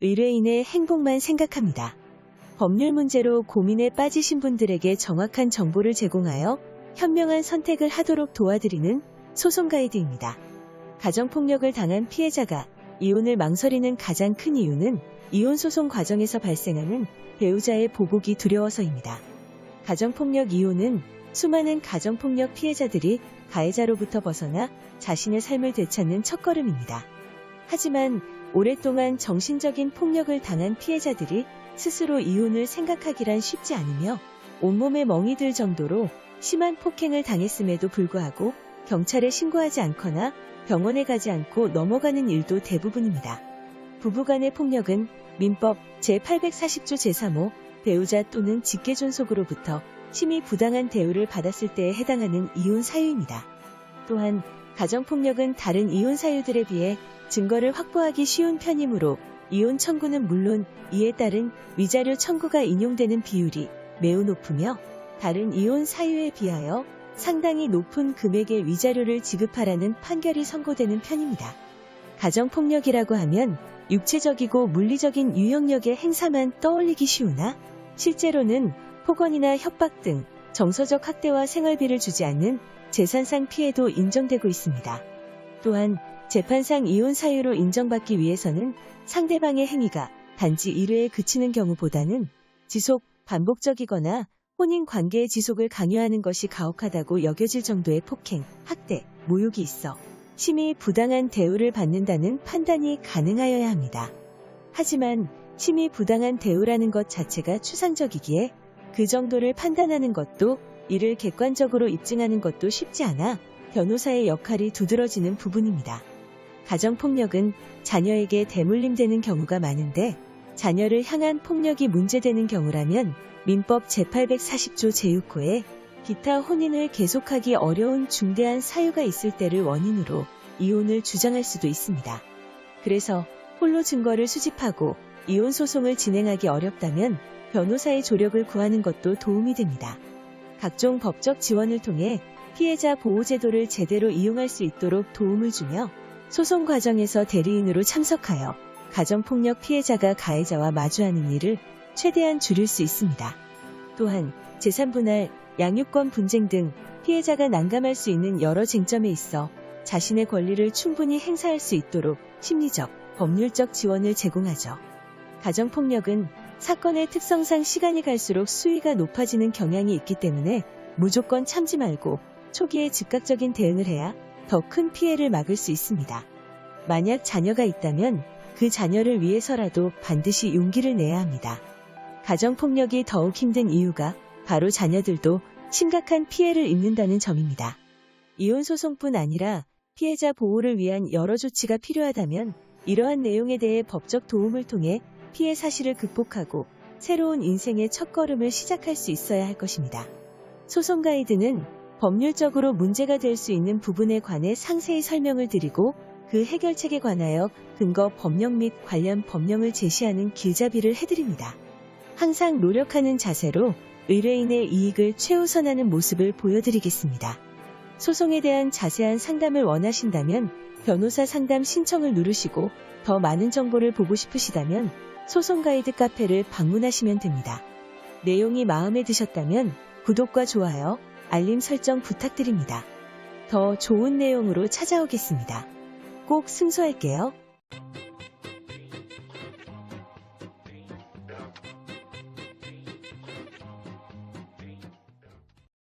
의뢰인의 행복만 생각합니다. 법률 문제로 고민에 빠지신 분들에게 정확한 정보를 제공하여 현명한 선택을 하도록 도와드리는 소송 가이드입니다. 가정폭력을 당한 피해자가 이혼을 망설이는 가장 큰 이유는 이혼 소송 과정에서 발생하는 배우자의 보복이 두려워서입니다. 가정폭력 이혼은 수많은 가정폭력 피해자들이 가해자로부터 벗어나 자신의 삶을 되찾는 첫걸음입니다. 하지만 오랫동안 정신적인 폭력을 당한 피해자들이 스스로 이혼을 생각하기란 쉽지 않으며 온몸에 멍이 들 정도로 심한 폭행을 당했음에도 불구하고 경찰에 신고하지 않거나 병원에 가지 않고 넘어가는 일도 대부분입니다. 부부간의 폭력은 민법 제840조 제3호 배우자 또는 직계존속으로부터 심히 부당한 대우를 받았을 때에 해당하는 이혼 사유입니다. 또한 가정폭력은 다른 이혼 사유들에 비해 증거를 확보하기 쉬운 편이므로 이혼 청구는 물론 이에 따른 위자료 청구가 인용되는 비율이 매우 높으며 다른 이혼 사유에 비하여 상당히 높은 금액의 위자료를 지급하라는 판결이 선고되는 편입니다. 가정폭력이라고 하면 육체적이고 물리적인 유형력의 행사만 떠올리기 쉬우나 실제로는 폭언이나 협박 등 정서적 학대와 생활비를 주지 않는 재산상 피해도 인정되고 있습니다. 또한 재판상 이혼 사유로 인정받기 위해서는 상대방의 행위가 단지 1회에 그치는 경우보다는 지속, 반복적이거나 혼인 관계의 지속을 강요하는 것이 가혹하다고 여겨질 정도의 폭행, 학대, 모욕이 있어 심히 부당한 대우를 받는다는 판단이 가능하여야 합니다. 하지만 심히 부당한 대우라는 것 자체가 추상적이기에 그 정도를 판단하는 것도 이를 객관적으로 입증하는 것도 쉽지 않아 변호사의 역할이 두드러지는 부분입니다. 가정폭력은 자녀에게 대물림되는 경우가 많은데 자녀를 향한 폭력이 문제되는 경우라면 민법 제840조 제6호에 기타 혼인을 계속하기 어려운 중대한 사유가 있을 때를 원인으로 이혼을 주장할 수도 있습니다. 그래서 홀로 증거를 수집하고 이혼 소송을 진행하기 어렵다면 변호사의 조력을 구하는 것도 도움이 됩니다. 각종 법적 지원을 통해 피해자 보호제도를 제대로 이용할 수 있도록 도움을 주며 소송 과정에서 대리인으로 참석하여 가정폭력 피해자가 가해자와 마주하는 일을 최대한 줄일 수 있습니다. 또한 재산분할, 양육권 분쟁 등 피해자가 난감할 수 있는 여러 쟁점에 있어 자신의 권리를 충분히 행사할 수 있도록 심리적, 법률적 지원을 제공하죠. 가정폭력은 사건의 특성상 시간이 갈수록 수위가 높아지는 경향이 있기 때문에 무조건 참지 말고 초기에 즉각적인 대응을 해야 더 큰 피해를 막을 수 있습니다. 만약 자녀가 있다면 그 자녀를 위해서라도 반드시 용기를 내야 합니다. 가정폭력이 더욱 힘든 이유가 바로 자녀들도 심각한 피해를 입는다는 점입니다. 이혼소송뿐 아니라 피해자 보호를 위한 여러 조치가 필요하다면 이러한 내용에 대해 법적 도움을 통해 피해 사실을 극복하고 새로운 인생의 첫걸음을 시작할 수 있어야 할 것입니다. 소송 가이드는 법률적으로 문제가 될 수 있는 부분에 관해 상세히 설명을 드리고 그 해결책에 관하여 근거 법령 및 관련 법령을 제시하는 길잡이를 해드립니다. 항상 노력하는 자세로 의뢰인의 이익을 최우선하는 모습을 보여드리겠습니다. 소송에 대한 자세한 상담을 원하신다면 변호사 상담 신청을 누르시고 더 많은 정보를 보고 싶으시다면 소송 가이드 카페를 방문하시면 됩니다. 내용이 마음에 드셨다면 구독과 좋아요, 알림 설정 부탁드립니다. 더 좋은 내용으로 찾아오겠습니다. 꼭 승소할게요.